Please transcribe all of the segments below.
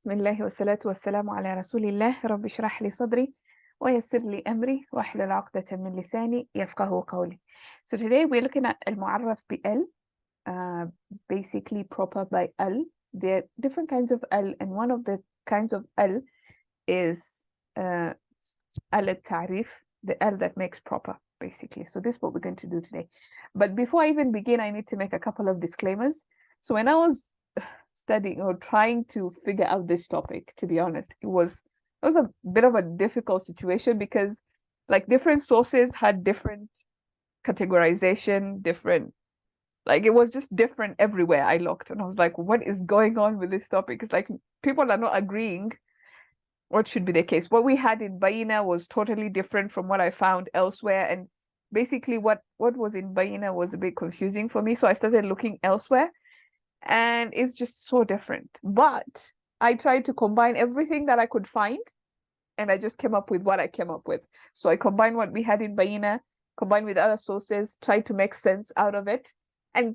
بسم الله والصلاة والسلام على رسول الله رب اشرح لي صدري ويسر لي أمري واحلل عقدة من لساني يفقه قولي. So today we're looking at المعرف بال, uh, basically proper by al. There are different kinds of al, and one of the kinds of al is al al-ta'rif, the al that makes proper, basically. So this is what we're going to do today. But before I even begin, I need to make a couple of disclaimers. So when I was studying or trying to figure out this topic, to be honest, it was a bit of a difficult situation because like different sources had different categorization, different, like it was just different everywhere I looked, and I was like, what is going on with this topic? It's like people are not agreeing what should be the case. What we had in Bayina was totally different from what I found elsewhere, and basically what was in Bayina was a bit confusing for me, so I started looking elsewhere, and it's just so different. But I tried to combine everything that I could find, and I just came up with what I came up with. So I combined what we had in Bayina, combined with other sources, tried to make sense out of it. And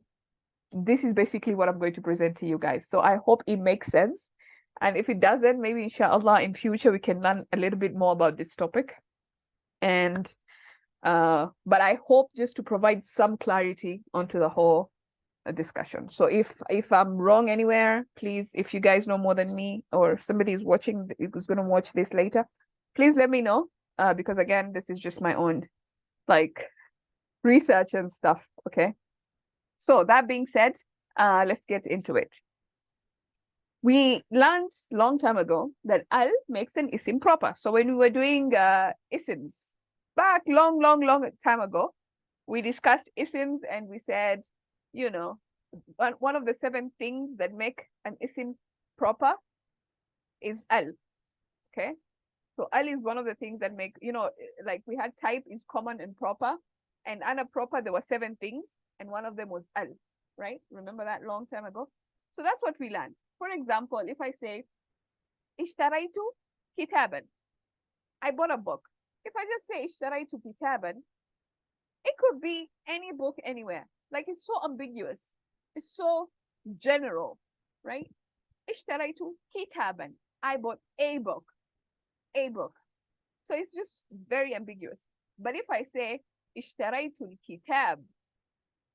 this is basically what I'm going to present to you guys. So I hope it makes sense. And if it doesn't, maybe inshallah in future we can learn a little bit more about this topic. And but I hope just to provide some clarity onto the whole discussion. So if I'm wrong anywhere, please, if you guys know more than me or somebody is watching, who's going to watch this later, please let me know, because again, this is just my own like research and stuff. Okay, so that being said, let's get into it. We learned long time ago that al makes an isim proper. So when we were doing isms back long time ago, we discussed isms and we said, you know, one of the 7 things that make an isim proper is al. Okay, so al is one of the things that make, you know, like we had type is common and proper, and under proper there were 7 things, and one of them was al, right? Remember that long time ago? So that's what we learned. For example, if I say ishtaraitu kitaban, I bought a book. If I just say ishtaraitu kitaban, it could be any book anywhere. Like it's so ambiguous. It's so general, right? Ishtaraitu kitaban. I bought a book. A book. So it's just very ambiguous. But if I say ishtaraitu kitab,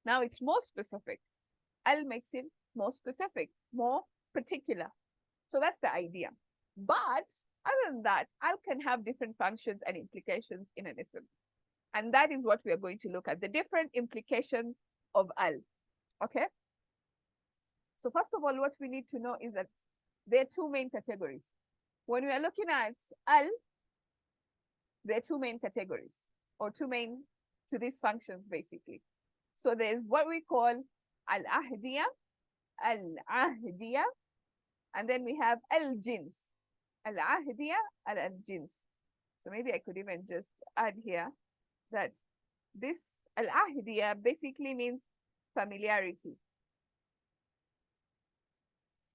now it's more specific. Al makes it more specific, more particular. So that's the idea. But other than that, al can have different functions and implications in an ism. And that is what we are going to look at, the different implications of al. Okay? So first of all, what we need to know is that there are 2 main categories. When we are looking at al, there are 2 main categories, or 2 main to these functions, basically. So there's what we call al-ahdiyah, and then we have al-jins, al-ahdiyah, al-jins. So maybe I could even just add here that this al-ahdiyah basically means familiarity.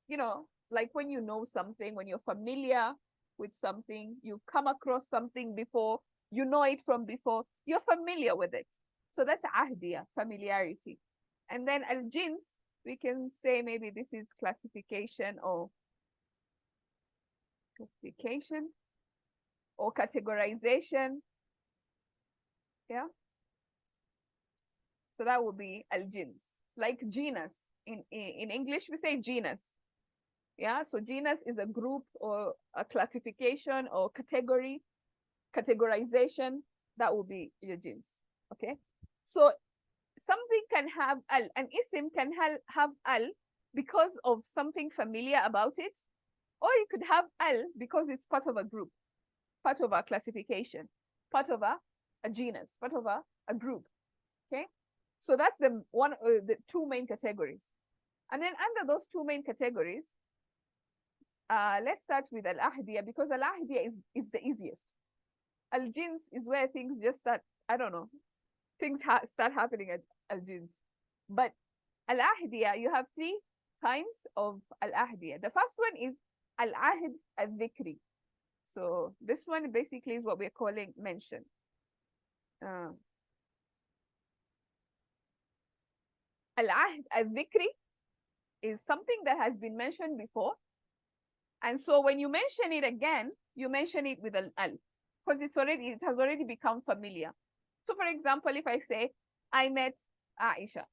You know, like when you know something, when you're familiar with something, you've come across something before, you know it from before, you're familiar with it. So that's ahdiya, familiarity. And then al-jins, we can say maybe this is classification or categorization. Yeah. So that would be al-jins. Like genus. In English, we say genus. Yeah, so genus is a group or a classification or category, categorization. That would be your jins. Okay, so something can have al, an isim can have al because of something familiar about it, or it could have al because it's part of a group, part of a classification, part of a genus, part of a group. Okay, so that's the 2 main categories. And then under those 2 main categories, let's start with al-ahdiyah, because al-ahdiyah is the easiest. Al-jins is where things just start, I don't know, things start happening at al-jins. But al-ahdiyah, you have 3 kinds of al-ahdiyah. The first one is al-ahd al-dhikri. So this one basically is what we're calling mention. Al-ahd al-dhikri is something that has been mentioned before, And so when you mention it again, you mention it with an al, because it has already become familiar. So for example, if I say, I met Aisha,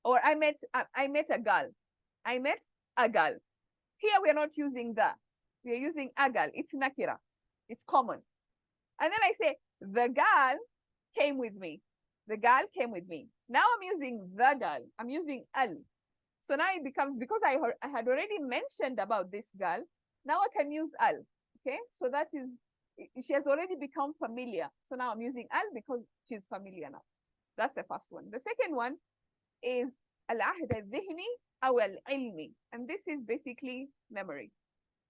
or I met a girl, I met a girl. Here we are not using the, we are using a girl. It's nakira, it's common. And then I say, the girl came with me. The girl came with me. Now I'm using the girl. I'm using al. So now it becomes, because I had already mentioned about this girl, now I can use al. Okay, so that is, she has already become familiar. So now I'm using al because she's familiar now. That's the first one. The second one is al-ahd al-dhihni or al-ilmi. And this is basically memory,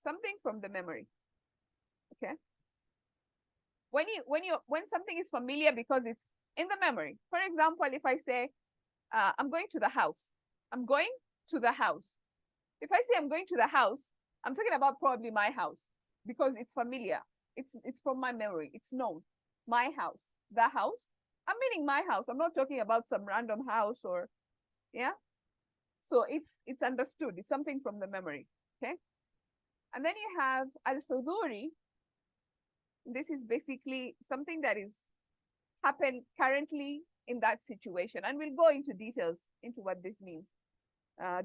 something from the memory. Okay. When something is familiar because it's in the memory. For example, if I say, I'm going to the house, I'm going to the house. If I say I'm going to the house, I'm talking about probably my house because it's familiar. It's from my memory. It's known. My house, the house. I'm meaning my house. I'm not talking about some random house or, yeah. So it's understood. It's something from the memory. Okay. And then you have al-huduri. This is basically something that is happened currently in that situation. And we'll go into details into what this means.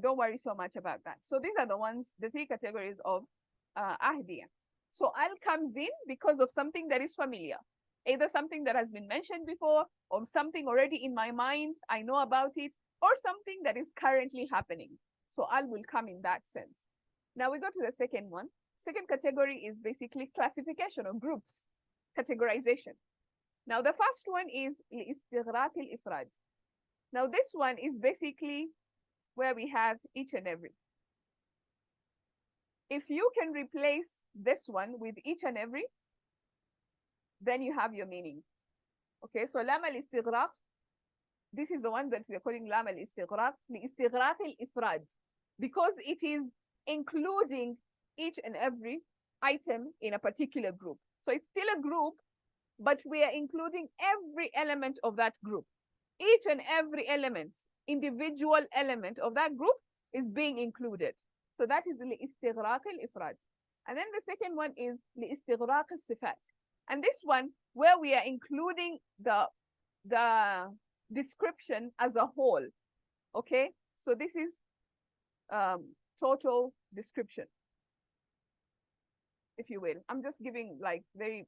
Don't worry so much about that. So these are the three categories of ahdiya. So al comes in because of something that is familiar, either something that has been mentioned before, or something already in my mind, I know about it, or something that is currently happening. So al will come in that sense. Now we go to the second one. Second category is basically classification or groups, categorization. Now the first one is لاستغراق الإفراد. Now this one is basically where we have each and every. If you can replace this one with each and every, then you have your meaning. Okay, so لام الاستغراق, this is the one that we are calling لام الاستغراق, لاستغراق الإفراد, because it is including each and every item in a particular group. So it's still a group, but we are including every element of that group. Each and every element, individual element of that group is being included. So that is لاستغراق الإفراد. And then the second one is لاستغراق الصفات. And this one, where we are including the description as a whole. Okay, so this is total description, if you will. I'm just giving like very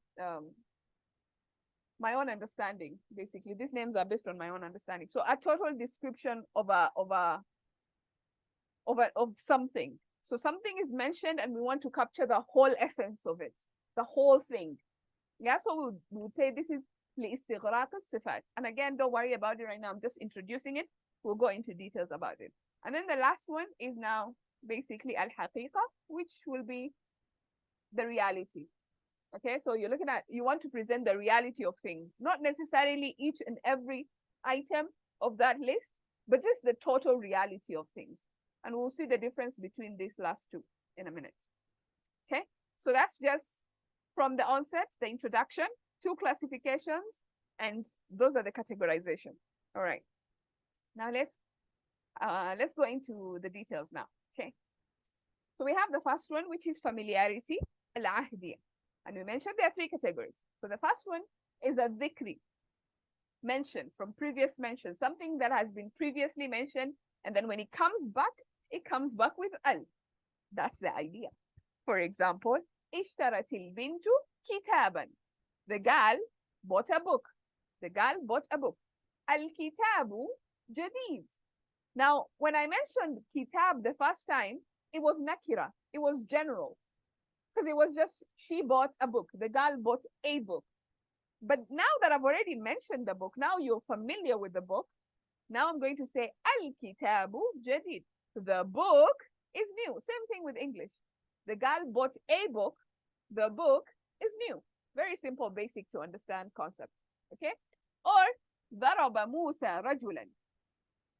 my own understanding. Basically, these names are based on my own understanding. So a total description of something. So something is mentioned and we want to capture the whole essence of it, the whole thing. Yeah, so we would say this is لاستغراق الصفات. And again, don't worry about it right now. I'm just introducing it. We'll go into details about it. And then the last one is now basically al-haqiqa, which will be the reality. Okay, so you're looking at, you want to present the reality of things, not necessarily each and every item of that list, but just the total reality of things. And we'll see the difference between these last two in a minute. Okay, so that's just from the onset, the introduction, two classifications, and those are the categorization. All right, now let's go into the details now. Okay, so we have the first one, which is familiarity, al-ahdiyah. And we mentioned there are three categories. So the first one is a dhikri, mention from previous mention, something that has been previously mentioned, and then when it comes back with al. That's the idea. For example, اشترت البنت كتابا. The girl bought a book. The girl bought a book. الكتاب جديد. Now, when I mentioned kitab the first time, it was nakira. It was general. Because it was just, she bought a book. The girl bought a book. But now that I've already mentioned the book, now you're familiar with the book. Now I'm going to say al-kitabu jadid. The book is new. Same thing with English. The girl bought a book. The book is new. Very simple, basic to understand concept. Okay? Or ضرب موسى رجلا.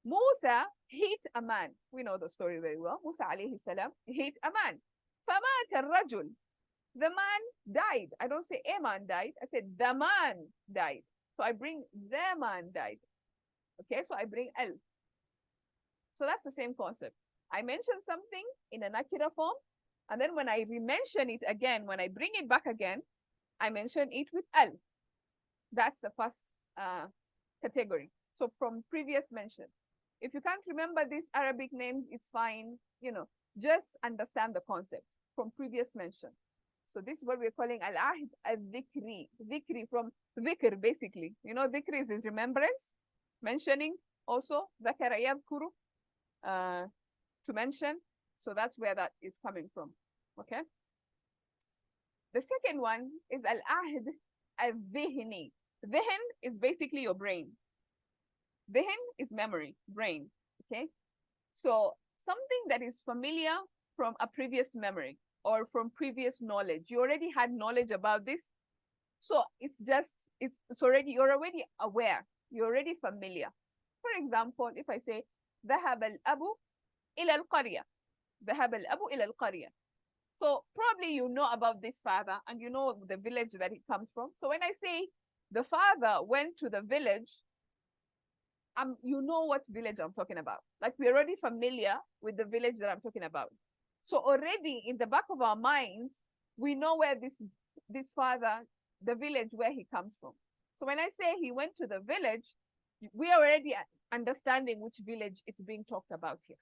Musa hit a man. We know the story very well. Musa alayhi salam hit a man. فمات الرجل. The man died. I don't say a man died. I said the man died. So I bring the man died. Okay, so I bring al. So that's the same concept. I mentioned something in a nakira form, And then when I mention it again, when I bring it back again, I mention it with al. That's the first category. So from previous mention. If you can't remember these Arabic names, it's fine. Just understand the concept from previous mention. So this is what we're calling al-ahd al-dhikri. Dhikri from dhikr, basically. Dhikri is remembrance, mentioning also. Dhakara yadhkuru, to mention. So that's where that is coming from. Okay. The second one is al-ahd al-dhihni. Dhihin is basically your brain. Dhihin is memory, brain. Okay. So something that is familiar from a previous memory or from previous knowledge. You already had knowledge about this. So you're already aware. You're already familiar. For example, if I say, ذهب الأب إلى القرية. ذهب الأب إلى القرية. So probably you know about this father and you know the village that he comes from. So when I say the father went to the village, you know what village I'm talking about. Like we're already familiar with the village that I'm talking about. So already in the back of our minds, we know where this father, the village where he comes from. So when I say he went to the village, we are already understanding which village it's being talked about here.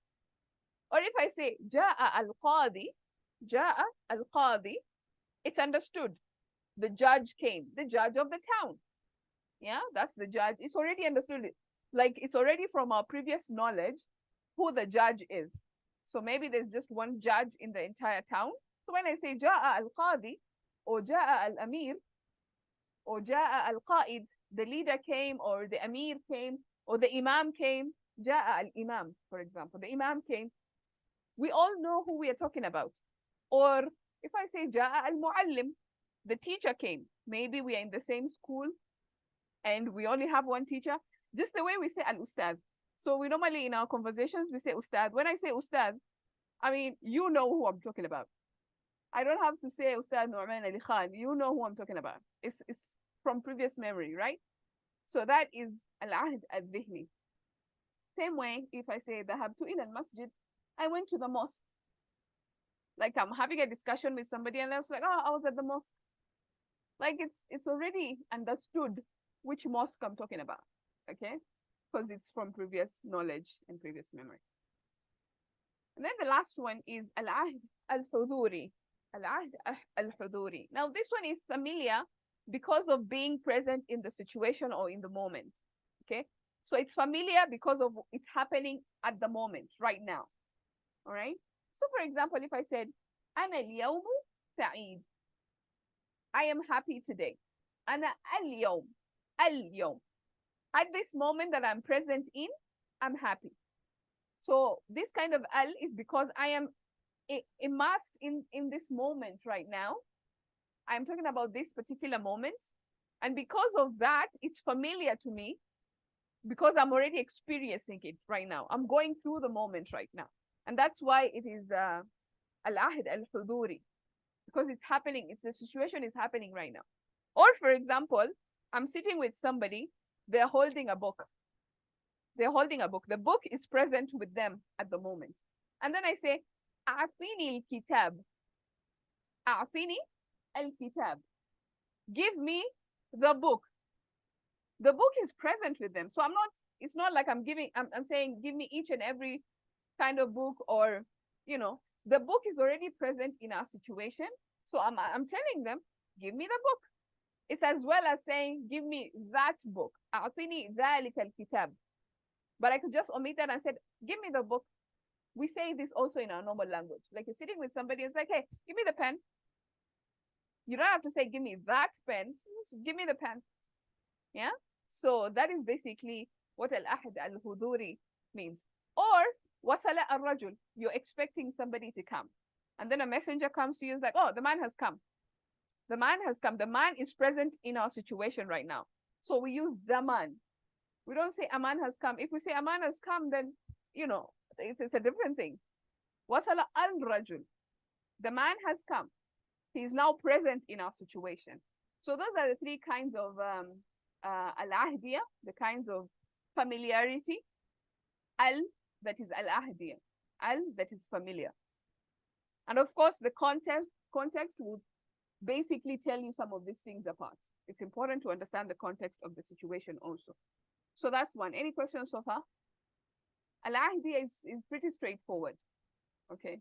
Or if I say جاء القاضي, it's understood. The judge came, the judge of the town. Yeah, that's the judge. It's already understood. Like it's already from our previous knowledge who the judge is. So maybe there's just one judge in the entire town. So when I say جاء القاضي or جاء الأمير or جاء القائد, the leader came or the Amir came or the Imam came, جاء الإمام, for example, the Imam came, we all know who we are talking about. Or if I say جاء المعلم, the teacher came. Maybe we are in the same school and we only have one teacher. Just the way we say al-ustad. So we normally in our conversations, we say ustad. When I say ustad, I mean, you know who I'm talking about. I don't have to say Ustad Nu'man Ali Khan. You know who I'm talking about. It's from previous memory, right? So that is al-ahd al-dhihni. Same way, if I say dhahabtu ila al-masjid, I went to the mosque. Like I'm having a discussion with somebody and I was like, oh, I was at the mosque. Like it's already understood which mosque I'm talking about. Okay? Because it's from previous knowledge and previous memory. And then the last one is al-ahd al-huduri. Al-ahd al-huduri. Now this one is familiar because of being present in the situation or in the moment. Okay? So it's familiar because of it's happening at the moment, right now. All right? So for example, if I said, أنا اليوم سعيد. I am happy today. أنا اليوم. At this moment that I'm present in, I'm happy. So this kind of al is because I am immersed in this moment right now. I'm talking about this particular moment. And because of that, it's familiar to me because I'm already experiencing it right now. I'm going through the moment right now. And that's why it is al-ahd al-huduri, because it's happening. The situation is happening right now. Or for example, I'm sitting with somebody, they're holding a book. They're holding a book. The book is present with them at the moment. And then I say, أعطيني الكتاب. أعطيني الكتاب. Give me the book. The book is present with them. So it's not like I'm saying, give me each and every kind of book, or, the book is already present in our situation. So I'm telling them, give me the book. It's as well as saying, give me that book. أعطيني ذلك الكتاب. But I could just omit that and said, give me the book. We say this also in our normal language. Like you're sitting with somebody, it's like, hey, give me the pen. You don't have to say, give me that pen. Give me the pen. Yeah? So that is basically what al-ahd al-huduri means. Or, wasala al-rajul. You're expecting somebody to come. And then a messenger comes to you and is like, oh, the man has come. The man has come. The man is present in our situation right now. So we use the man. We don't say a man has come. If we say a man has come, then, it's a different thing. Wasala al-rajul. The man has come. He is now present in our situation. So those are the three kinds of al-ahdiyah, the kinds of familiarity. Al, that is al-ahdiyah. Al, that is familiar. And of course, the context will basically tell you some of these things apart. It's important to understand the context of the situation also. So that's one. Any questions so far? Al-ahdi is pretty straightforward. Okay.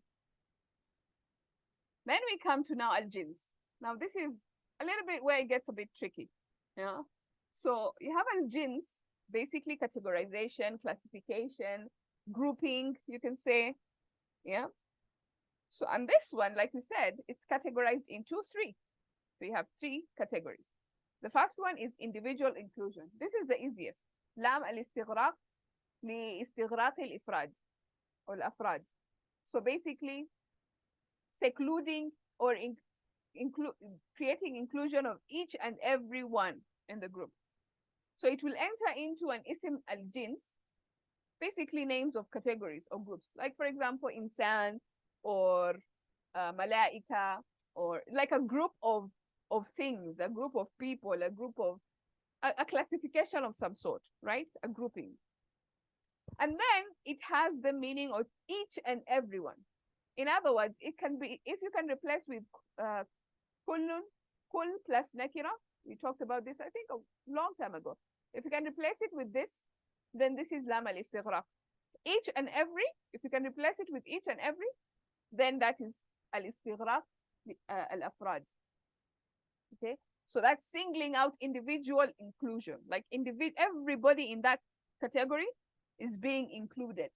Then we come to now al-jins. Now this is a little bit where it gets a bit tricky. Yeah. So you have al-jins, basically categorization, classification, grouping, you can say. Yeah. So on this one, like we said, it's categorized into three. So you have three categories. The first one is individual inclusion. This is the easiest. لام الاستغراق لاستغراق الإفراد or الأفراد. So basically, secluding or creating inclusion of each and every one in the group. So it will enter into an ism al-jins, basically names of categories or groups. Like for example, insan or malaika, or like a group of things, a group of people, a group of a classification of some sort, right? A grouping. And then it has the meaning of each and everyone. In other words, it can be, if you can replace with kullun, kul plus nakira, we talked about this, I think, a long time ago. If you can replace it with this, then this is lam al-istighraq. Each and every, if you can replace it with each and every, then that is al-istighraq al-afrad. Okay, so that's singling out individual inclusion, like everybody in that category is being included.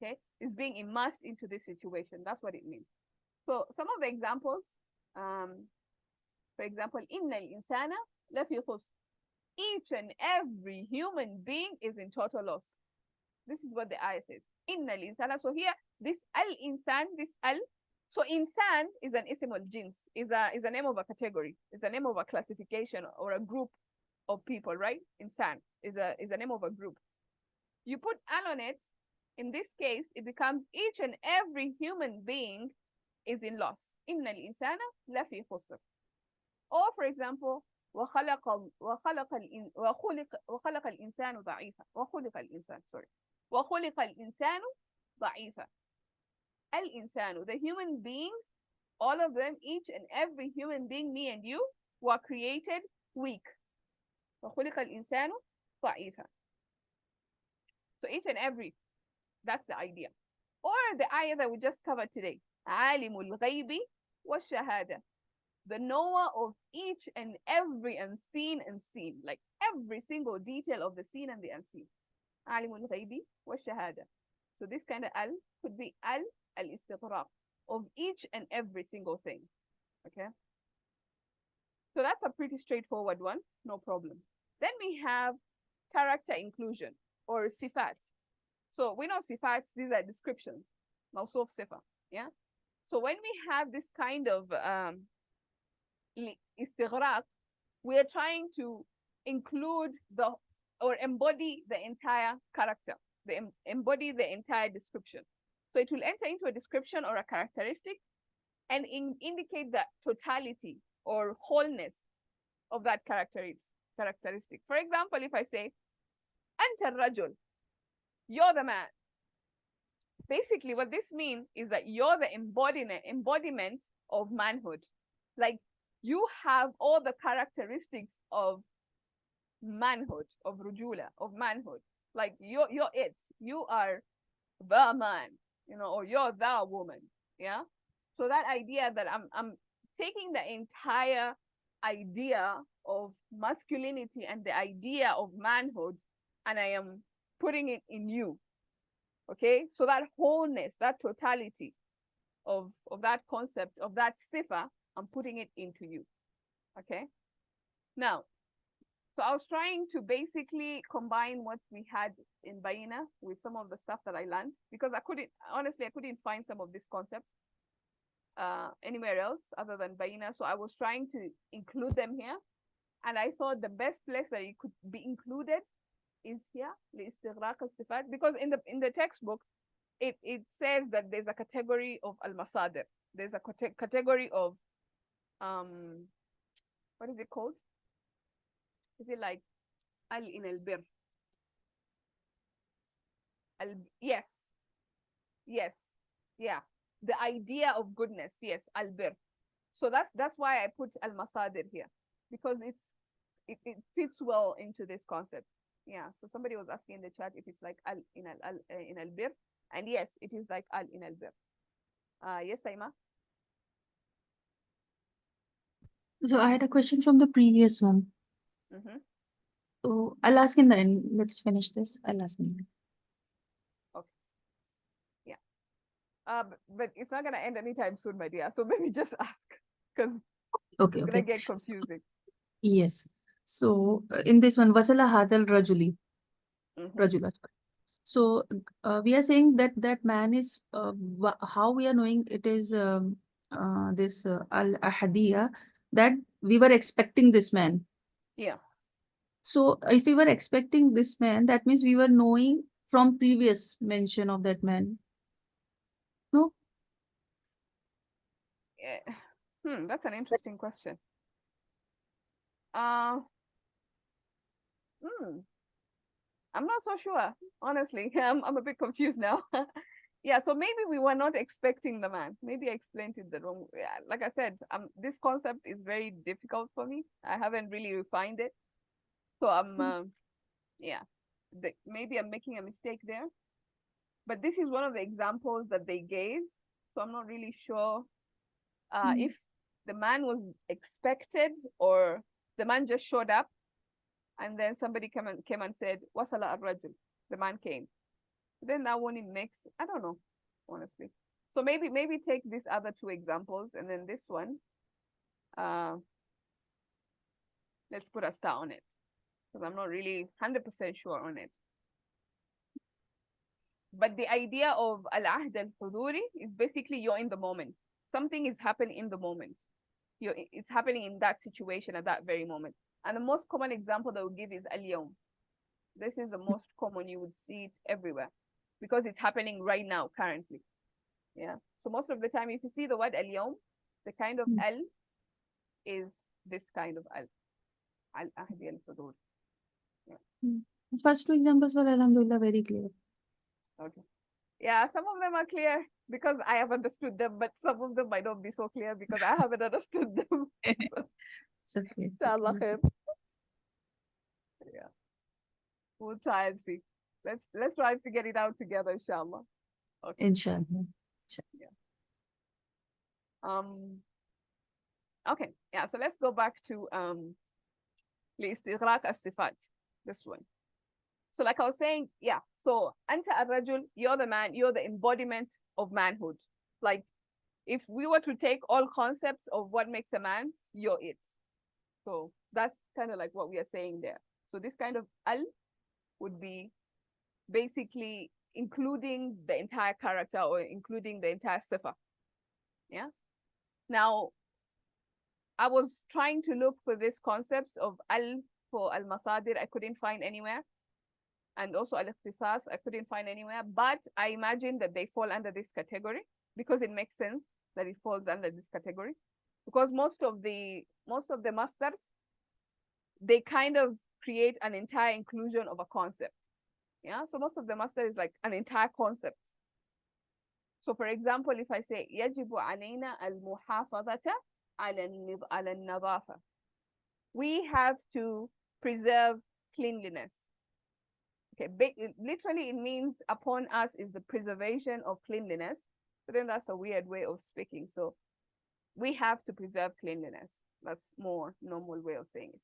Okay, is being immersed into this situation. That's what it means. So some of the examples, for example, inna al-insana lafi khusr. Each and every human being is in total loss. This is what the ayah says. Inna al-insana. So here, this al-insan, this al. So insan is an ism al-jins, is a name of a category, is a name of a classification or a group of people, right? Insan is a name of a group. You put al on it, in this case, it becomes each and every human being is in loss. Inna al-insana lafi khusr. Or for example, وخلق الإنسان ضعيفا وخلق الإنسان sorry وخلق الإنسان ضعيفا. الإنسان, the human beings, all of them, each and every human being, me and you, were created weak. وخلق الإنسان ضعيفا. So each and every, that's the idea. Or the ayah that we just covered today, عالم الغيب والشهادة, the knower of each and every unseen and seen, like every single detail of the seen and the unseen. عالم الغيب والشهادة. So this kind of al could be al-istighraq, of each and every single thing. Okay. So that's a pretty straightforward one, no problem. Then we have character inclusion or sifat. So we know sifats, these are descriptions. Mawsuf sifa. Yeah. So when we have this kind of istighraq, we are trying to include or embody the entire character, embody the entire description. So it will enter into a description or a characteristic and indicate the totality or wholeness of that characteristic. For example, if I say, Anta rajul, you're the man. Basically, what this means is that you're the embodiment of manhood. Like, you have all the characteristics of manhood, of rujula, of manhood. Like, you're it. You are the man, or you're the woman. Yeah. So that idea that I'm taking the entire idea of masculinity and the idea of manhood, and I am putting it in you. Okay. So that wholeness, that totality of that concept, of that sifa, I'm putting it into you. Okay. Now, so I was trying to basically combine what we had in Baina with some of the stuff that I learned, because I couldn't find some of these concepts anywhere else other than Baina. So I was trying to include them here. And I thought the best place that it could be included is here, لاستغراق الصفات, because in the textbook, it says that there's a category of al-masadir. There's a category of, what is it called? Is it like al in al-bir? Yes. Yeah. the idea of goodness. Yes, al-bir. So that's why I put al-masadir here, because it fits well into this concept. Yeah. So somebody was asking in the chat if it's like al in al-bir, and yes, it is like al in al-bir. Yes, Saima. So I had a question from the previous one. Mm-hmm. So I'll ask in the end. Let's finish this. I'll ask in the end. Okay. Yeah. But it's not gonna end anytime soon, my dear. So maybe just ask, because Okay, it's gonna okay. get confusing. Yes. So in this one, Wasala Hadal Rajuli, Mm-hmm. Rajula. So we are saying that that man is how we are knowing it is this Al Ahadiya, that we were expecting this man. Yeah. So if we were expecting this man, that means we were knowing from previous mention of that man. No? That's an interesting question. Uh, hmm. I'm not so sure, honestly. I'm a bit confused now. Yeah, so maybe we were not expecting the man. Maybe I explained it the wrong way. Yeah, like I said, this concept is very difficult for me. I haven't really refined it. So yeah, maybe I'm making a mistake there. But this is one of the examples that they gave. So I'm not really sure if the man was expected or the man just showed up and then somebody came and said, Wasala ar-rajul. The man came. Then that one, it makes, I don't know, honestly. So maybe take these other two examples and then this one, let's put a star on it, because I'm not really 100% sure on it. But the idea of al-ahd al-huduri is basically you're in the moment. Something is happening in the moment. It's happening in that situation at that very moment. And the most common example that we give is al-yawm. This is the most common. You would see it everywhere because it's happening right now, currently. Yeah. So most of the time, if you see the word al-yawm, the kind of al is this kind of al. Al-ahdi al-hudur. Yeah. First two examples were Alhamdulillah very clear. Okay. Yeah, some of them are clear because I have understood them, but some of them might not be so clear because I haven't understood them. It's okay. Inshallah khair. Yeah. We'll try and see. Let's try and figure it out together, inshallah. Okay. Inshallah. Yeah. Okay. Yeah, so let's go back to لاستغراق الصفات. This one. So like I was saying, yeah. So أنت الرجل, you're the man, you're the embodiment of manhood. Like if we were to take all concepts of what makes a man, you're it. So that's kind of like what we are saying there. So this kind of al would be basically including the entire character or including the entire sifa. Yeah. Now, I was trying to look for these concepts of al for al-masadir. I couldn't find anywhere. And also al-ikhtisas, I couldn't find anywhere. But I imagine that they fall under this category because it makes sense that it falls under this category. Because most of the masters, they kind of create an entire inclusion of a concept. Yeah. So most of the master is like an entire concept. So for example, if I say يجب علينا المحافظة على النظافة, we have to preserve cleanliness. Okay, literally it means upon us is the preservation of cleanliness, but then that's a weird way of speaking. So we have to preserve cleanliness. That's more normal way of saying it.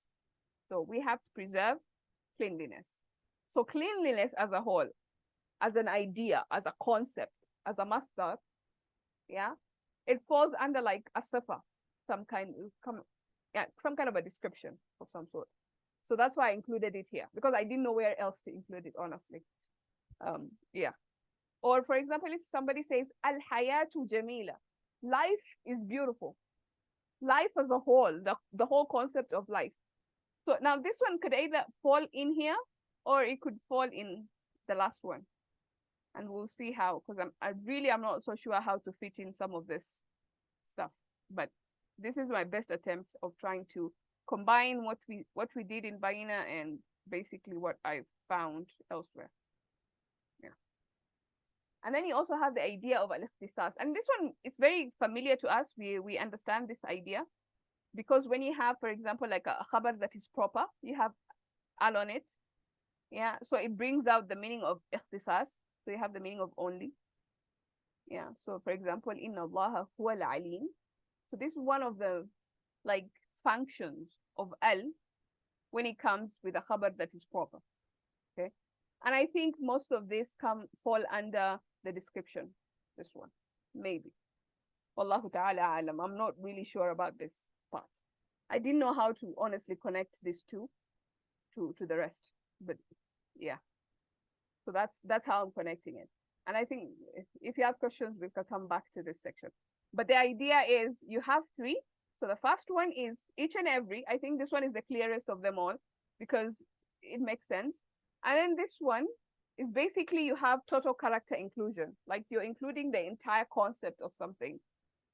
So we have to preserve cleanliness. So cleanliness as a whole, as an idea, as a concept, as a master, yeah, it falls under like a sifa, some kind of a description of some sort. So that's why I included it here because I didn't know where else to include it, honestly. Yeah. Or for example, if somebody says al hayatu jamila, life is beautiful. Life as a whole, the whole concept of life. So now this one could either fall in here or it could fall in the last one. And we'll see how, because I'm not so sure how to fit in some of this stuff. But this is my best attempt of trying to combine what we did in Baina and basically what I found elsewhere. Yeah. And then you also have the idea of al-ikhtisas. And this one is very familiar to us. We understand this idea because when you have, for example, like a khabar that is proper, you have al on it. Yeah. So it brings out the meaning of ikhtisas. So you have the meaning of only. Yeah. So for example, inna allaha huwa al-alim. So this is one of the like functions of al when it comes with a khabar that is proper. Okay. And I think most of this fall under the description. This one, maybe. Wallahu ta'ala alam. I'm not really sure about this part. I didn't know how to honestly connect these two to the rest. But yeah. So that's how I'm connecting it. And I think if you have questions, we can come back to this section. But the idea is you have three. So the first one is each and every. I think this one is the clearest of them all because it makes sense. And then this one is basically you have total character inclusion. Like you're including the entire concept of something.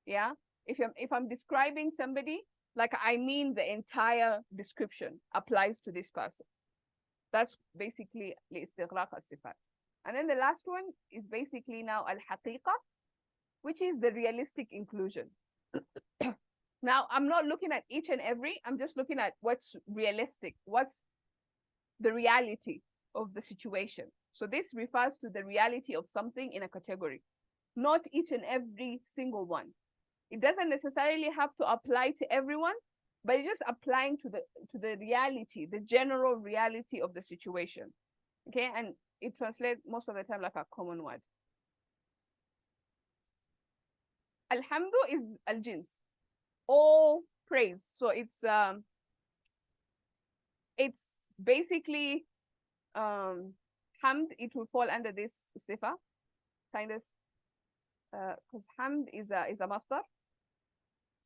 Yeah. If I'm describing somebody, like I mean the entire description applies to this person. That's basically لاستغراق الصفات. And then the last one is basically now al-haqiqa, which is the realistic inclusion. Now, I'm not looking at each and every, I'm just looking at what's realistic, what's the reality of the situation. So this refers to the reality of something in a category, not each and every single one. It doesn't necessarily have to apply to everyone, but it's just applying to the reality, the general reality of the situation. Okay, and it translates most of the time like a common word. Alhamdu is al-jins, all praise. So it's basically hamd. It will fall under this sifa, kind of, because hamd is a masdar.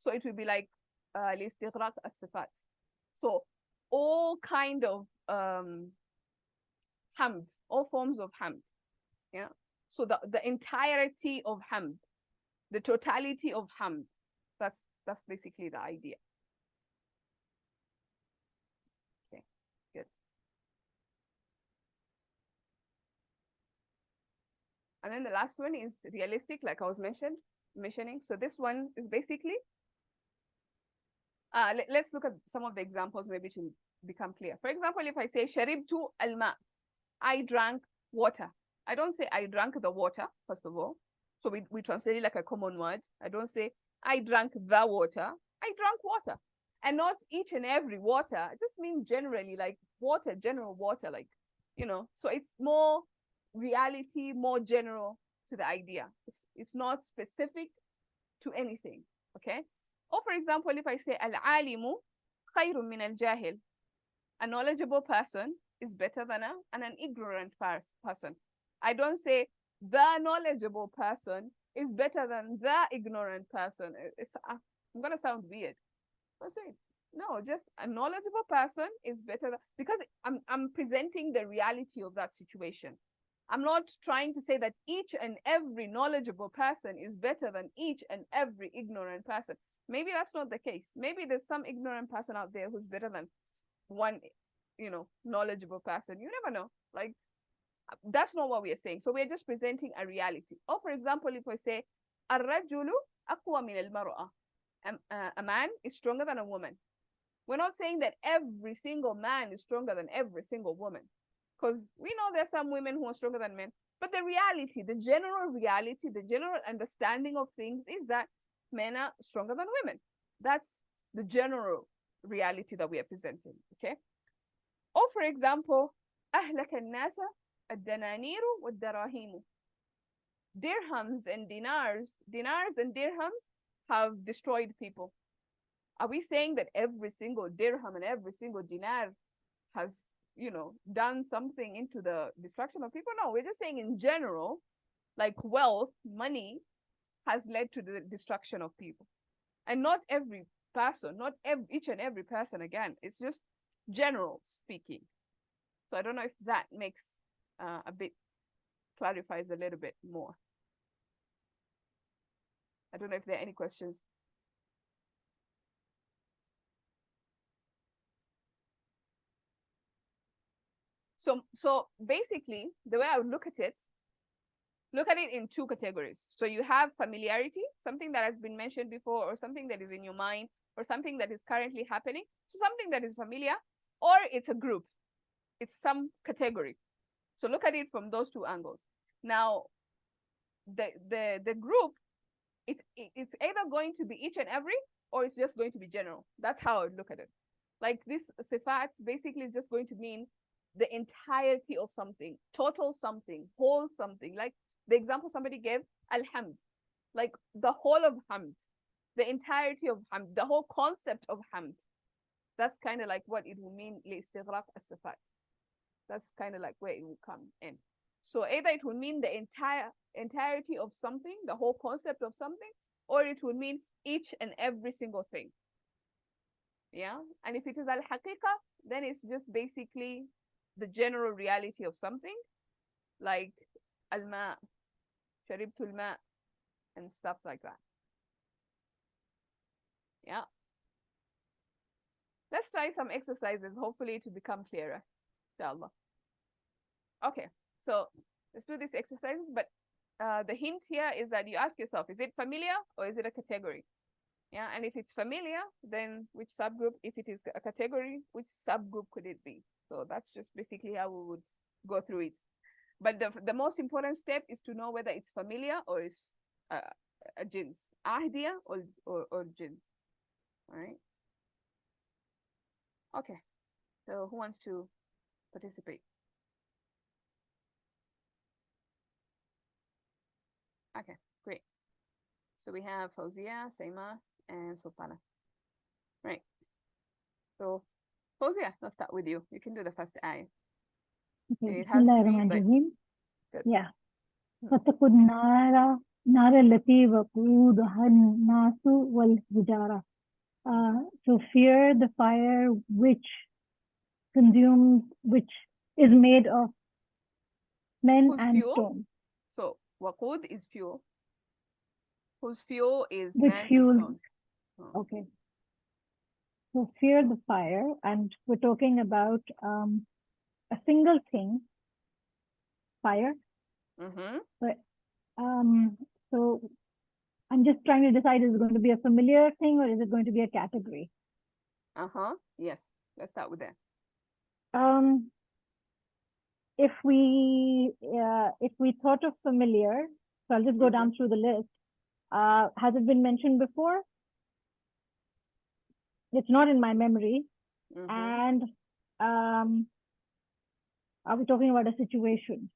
So it will be like لاستغراق الصفات. So all kind of hamd, all forms of hamd. Yeah. So the entirety of hamd, the totality of hamd. That's basically the idea. Okay, good. And then the last one is realistic, like I was mentioning. So this one is basically, let's look at some of the examples maybe to become clear. For example, if I say sharibtu alma, I drank water. I don't say I drank the water, first of all. So we translate it like a common word. I don't say I drank the water. I drank water. And not each and every water. It just means generally like water, general water, like, so it's more reality, more general to the idea. It's not specific to anything. Okay. Or for example, if I say al-alimu khayrun min al-jahil, a knowledgeable person is better than an ignorant person. I don't say the knowledgeable person is better than the ignorant person. I'm gonna sound weird. I say no, just a knowledgeable person is better than, because I'm presenting the reality of that situation. I'm not trying to say that each and every knowledgeable person is better than each and every ignorant person. Maybe that's not the case. Maybe there's some ignorant person out there who's better than one, knowledgeable person. You never know. Like, that's not what we are saying. So we're just presenting a reality. Or for example, if we say الرجل أقوى من المرأة, a man is stronger than a woman. We're not saying that every single man is stronger than every single woman, because we know there's some women who are stronger than men. But the reality, the general reality, the general understanding of things is that men are stronger than women. That's the general reality that we are presenting. Okay. Or for example, أهلك الناس الدنانير والدراهم. Dirhams and dinars and dirhams have destroyed people. Are we saying that every single dirham and every single dinar has, done something into the destruction of people? No, we're just saying in general, like wealth, money has led to the destruction of people. And not every person, not each and every person, again, it's just general speaking. So I don't know if that makes a bit, clarifies a little bit more. I don't know if there are any questions. So basically, the way I would look at it, look at it in two categories. So you have familiarity, something that has been mentioned before, or something that is in your mind, or something that is currently happening. So something that is familiar, or it's a group. It's some category. So look at it from those two angles. Now, the group, it's either going to be each and every, or it's just going to be general. That's how I would look at it. Like this sifat basically is just going to mean the entirety of something, total something, whole something. Like the example somebody gave, Alhamd, like the whole of Hamd, the entirety of Hamd, the whole concept of Hamd. That's kind of like what it will mean, لاستغراق الصفات. That's kind of like where it will come in. So either it will mean the entirety of something, the whole concept of something, or it will mean each and every single thing. Yeah. And if it is al-haqiqa, then it's just basically the general reality of something, like al-ma, sharibtu al-ma, and stuff like that. Yeah. Let's try some exercises, hopefully to become clearer. Inshallah. Okay, so let's do these exercises, but the hint here is that you ask yourself, is it familiar or is it a category? Yeah, and if it's familiar, then which subgroup? If it is a category, which subgroup could it be? So that's just basically how we would go through it. But the most important step is to know whether it's familiar or is a jins, ahdiya or jins. All right. Okay. So who wants to participate? Okay, great. So we have Fauzia, Seima, and Sultana. Right. So Fauzia, let's start with you. You can do the first ayah. Okay, It has three, but Bismillahirrahmanirrahim. good. Yeah. فاتقوا النار التي وقودها الناس والحجارة. So fear the fire which is made of men Whose and fuel? stone. So waqud is fuel. Whose fuel is Which man and fuels. stone. Oh. Okay. So fear the fire, and we're talking about a single thing, fire. Mm-hmm. But so I'm just trying to decide, is it going to be a familiar thing or is it going to be a category? Uh-huh. Yes. Let's start with that. If we thought of familiar, so I'll just go down through the list. Has it been mentioned before? It's not in my memory. And are we talking about a situation?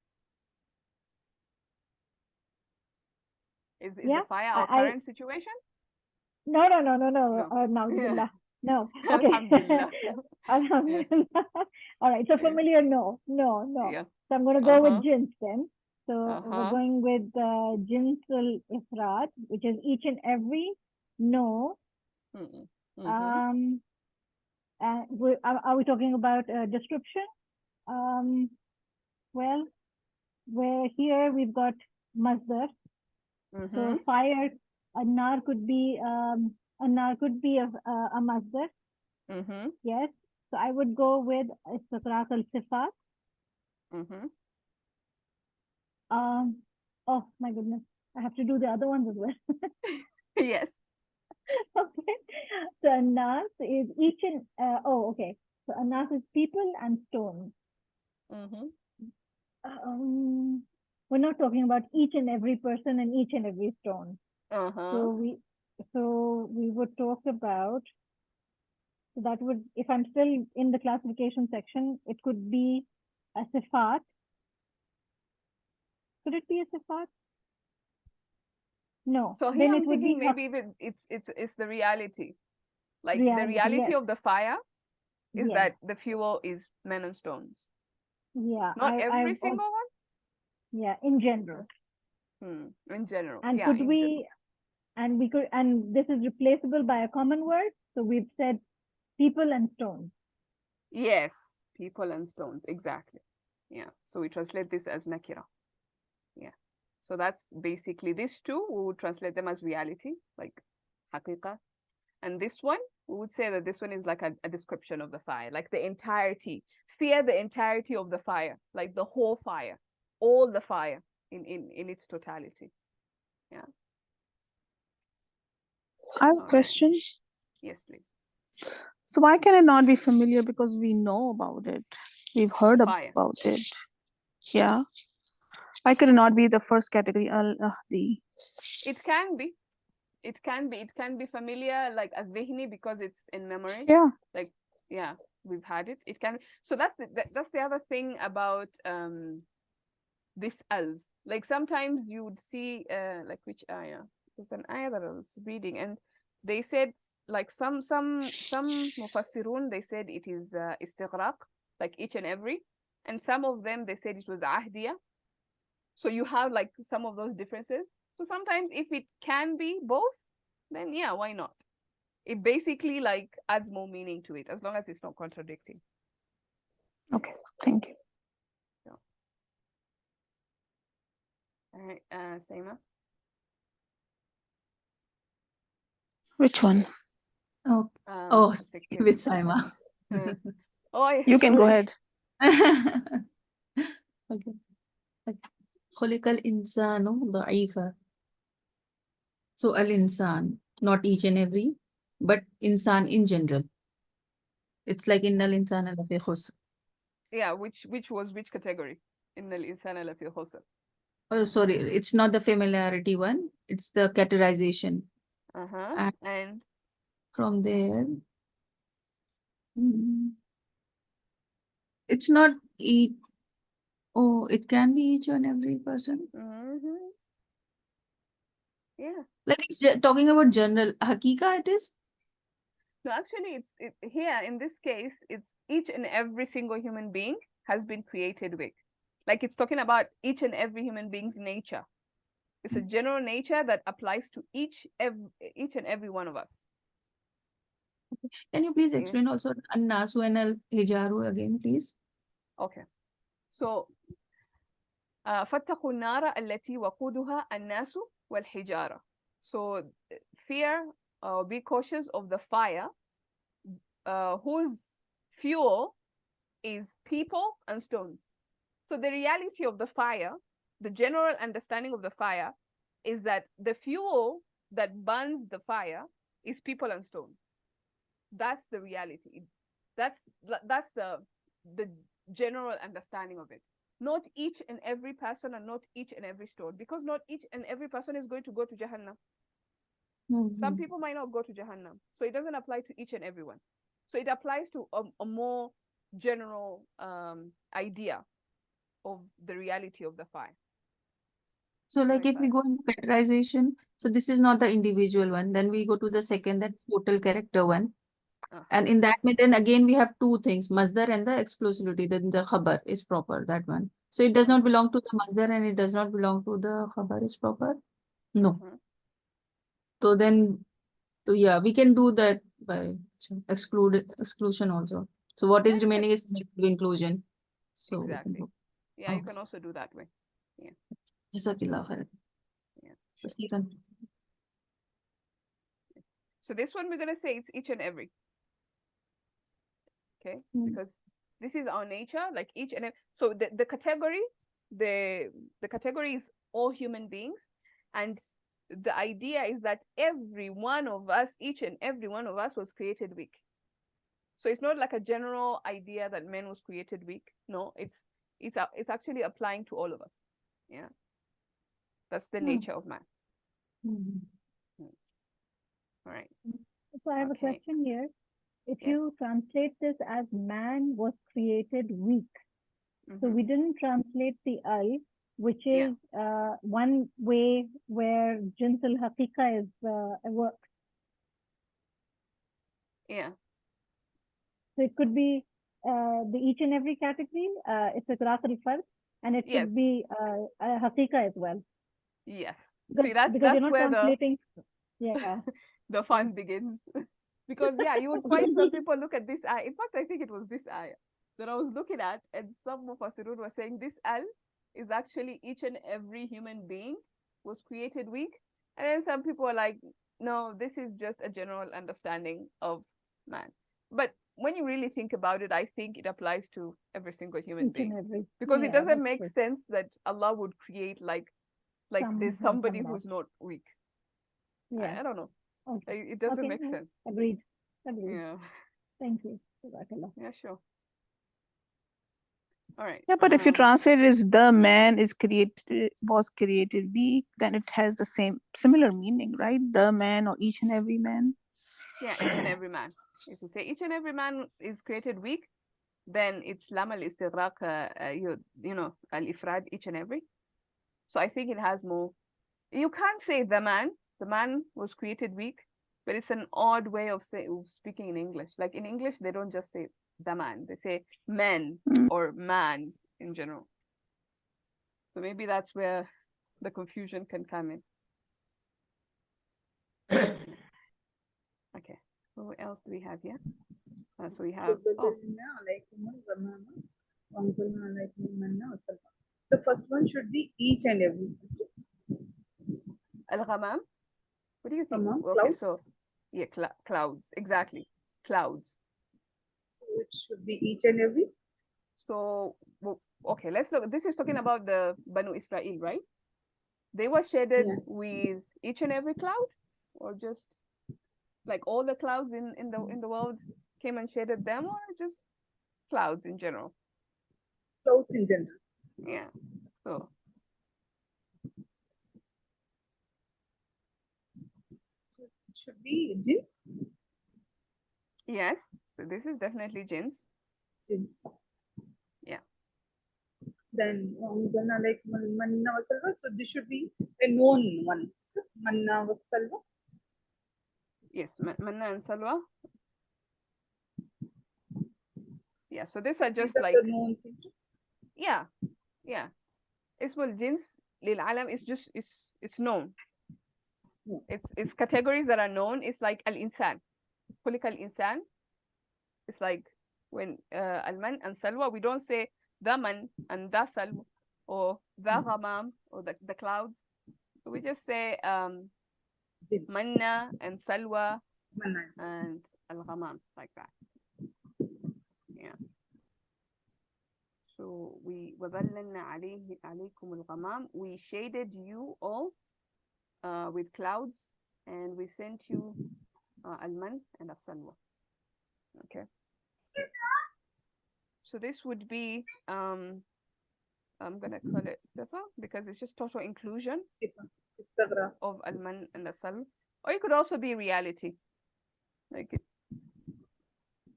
Is the fire our current situation? No. Yeah. No. Okay. Alhamdulillah. Alhamdulillah. All right. So familiar, no. Yeah. So I'm going to go with jins then. So we're going with jins al-Ifrad, which is each and every. No. Are we talking about a description? Well, here we've got masdar. So fire, a nar could be a masdar. Yes. So I would go with istiqraq al-sifat. Oh my goodness, I have to do the other ones as well. Yes. Okay. So anas is each and okay. So anas is people and stones. We're not talking about each and every person and each and every stone. So we would talk about, so that would, if I'm still in the classification section, it could be a sifat. Could it be a sifat? No. So here I'm thinking maybe it's the reality. Like the reality of the fire is that the fuel is men and stones. Yeah. Not every single one? Yeah, in general. In general. And yeah, could we general. And this is replaceable by a common word. So we've said people and stones. Yes, people and stones, exactly. Yeah. So we translate this as nakira. Yeah. So that's basically these two, we would translate them as reality, like haqiqa. And this one, we would say that this one is like a description of the fire, like the entirety. Fear the entirety of the fire, like the whole fire, all the fire. in its totality. Yeah. I have a question. Yes, please. So why can it not be familiar? Because we know about it. We've heard Fire. about it. Yeah. Why could it not be the first category, al-ahdi? It can be. It can be. It can be familiar, like al-dhihni, because it's in memory. Yeah. Like, yeah, we've had it. It can. So that's the other thing about this als. Like sometimes you would see like which ayah? There's an ayah that I was reading, and they said like some mufassirun, they said it is istigraq, like each and every, and some of them they said it was ahdiya. So you have like some of those differences. So sometimes if it can be both, then yeah, why not? It basically like adds more meaning to it as long as it's not contradicting. Okay. Thank you. All right, Saima. Which one? Oh, Secure. with Saima. Oh, yeah, You can go sorry. ahead. Okay. خلق الإنسان ضعيفا. So al-insan, not each and every, but insan in general. It's like innal insana lafi khusr. Yeah, which was which category? Innal insana lafi khusr. Oh, sorry, it's not the familiarity one. It's the categorization. And from there, it's not each. Oh, it can be each and every person. Yeah. Like it's talking about general. Hakika it is? No, actually, here in this case, it's each and every single human being has been created with. Like it's talking about each and every human being's nature. It's a general nature that applies to each and every one of us. Can you please explain also an-nasu and al-hijaru again, please? Okay. So, فاتقوا النار التي وقودها الناس والحجارة. So, fear or be cautious of the fire whose fuel is people and stones. So the reality of the fire, the general understanding of the fire, is that the fuel that burns the fire is people and stones. That's the reality. That's the general understanding of it. Not each and every person and not each and every stone, because not each and every person is going to go to Jahannam. Some people might not go to Jahannam. So it doesn't apply to each and everyone. So it applies to a more general idea of the reality of the fire. So like if we go into categorization, so this is not the individual one. Then we go to the second, that's total character one. And in that, then again, we have two things, masdar and the exclusivity. Then the khabar is proper, that one. So it does not belong to the masdar and it does not belong to the khabar is proper. No. So then, yeah, we can do that by exclusion also. So what is remaining is selective inclusion. So exactly. Yeah, you can also do that way. Yeah. Jazakallah khair. Yeah. So this one we're gonna say it's each and every. Okay, because this is our nature, like each and every. So the category, the category is all human beings, and the idea is that every one of us, each and every one of us, was created weak. So it's not like a general idea that man was created weak. No, it's actually applying to all of us. Yeah, that's the nature of man. All right. So I have a question here. If you translate this as man was created weak, so we didn't translate the al, which is one way where jins al-haqiqa is works. Yeah. So it could be the each and every category, istigraq al-fard, and it could be haqiqa as well. Yes. Because, see, that's where translating the fun begins. Because you would find some people look at this ayah. In fact, I think it was this ayah that I was looking at, and some mufassirun were saying this al is actually each and every human being was created weak. And then some people are like, no, this is just a general understanding of man. But when you really think about it, I think it applies to every single human Each and being. every. Because it Yeah, doesn't that's make true. sense that Allah would create like there's somebody who's not weak. Yeah. I don't know. Okay. It doesn't Okay. make Yeah. sense. Agreed. Agreed. Yeah. Thank you. Jazakallah. Yeah, sure. All right. Yeah, but if you translate it as the man was created weak, then it has the similar meaning, right? The man or each and every man. Yeah, each and every man. If you say each and every man is created weak, then it's lam al-istigraq, you know, al-ifrad, each and every. So I think it has more. You can't say the man was created weak, but it's an odd way of speaking in English. Like in English, they don't just say the man, they say men or man in general. So maybe that's where the confusion can come in. Okay, who else do we have here? So we have the first one should be each and every, sister. Al-Ghamam. What do you think? Ghamam, Okay, clouds. so yeah, clouds, exactly, clouds. So it should be each and every. So okay, let's look. This is talking about the Banu Israel, right? They were shaded with each and every cloud, or just like all the clouds in the world came and shaded them, or just clouds in general? Clouds in general. Yeah. So it should be jinns. yes, so this is definitely jinns. Jinns. Yeah. Then like manna wa salwa. So this should be a known one. So, manna wa salwa. Yes, manna and salwa. Yeah, so these are just like the known things. yeah. Ismul jins lil alam is just it's known. It's categories that are known. It's like al-insan. Khuliq al-insan. It's like when al-man and salwa, we don't say the man and the salwa or the ghamam or the clouds. So we just say manna and salwa and al-ghamam, like that. Yeah. So we وَظَلَّلْنَا عَلَيْكُمُ الْغَمَامِ, we shaded you all with clouds, and we sent you al-man and as-salwa. Okay. So this would be I'm gonna call it sifa because it's just total inclusion of al-man and as-salwa. Or it could also be reality, like it.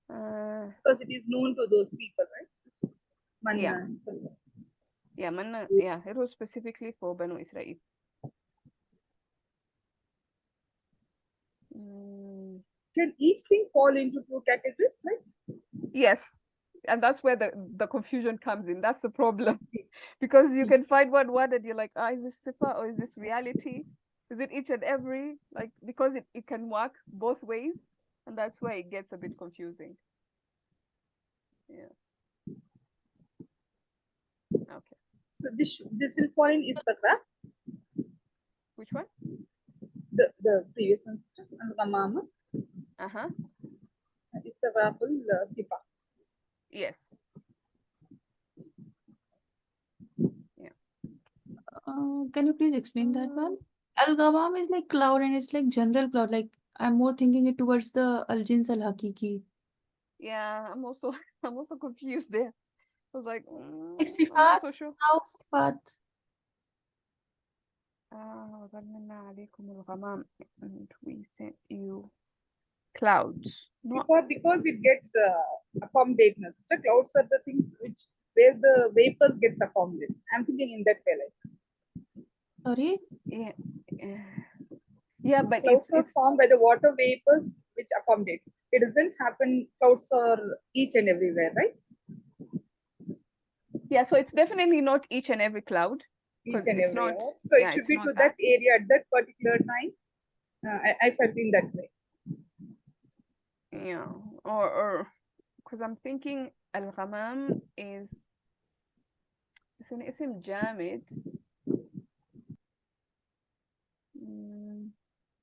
Because it is known to those people, right? Manna Yeah. and salwa. Yeah, manna. Yeah, it was specifically for Banu Israel. Can each thing fall into two categories, like? Yes, and that's where the confusion comes in. That's the problem, because you can find one word and you're like, is this sifa or is this reality? Is it each and every? Like, because it can work both ways, and that's where it gets a bit confusing. Yeah. Okay. So this will fall in istigraq. Which one? The previous one, sister. Al-ghamam. Istigraqul sifa. Yes. Yeah. Can you please explain that one? Al-Ghamam is like cloud and it's like general cloud. Like I'm more thinking it towards the Al-Jins Al-Hakiki. Yeah, I'm also confused there. I was like, Like I'm Sifat, not so sure. how Sifat? And we sent you clouds. Because it gets accommodateness. So clouds are the things where the vapors gets accommodated. I'm thinking in that way, like. Sorry? Yeah, but clouds are formed by the water vapors which accommodates. It doesn't happen. Clouds are each and everywhere, right? Yeah, so it's definitely not each and every cloud. Each and every not, so it should be to that area at that particular time. I felt in that way. Yeah, or because I'm thinking al-ghamam it's an ism jamid.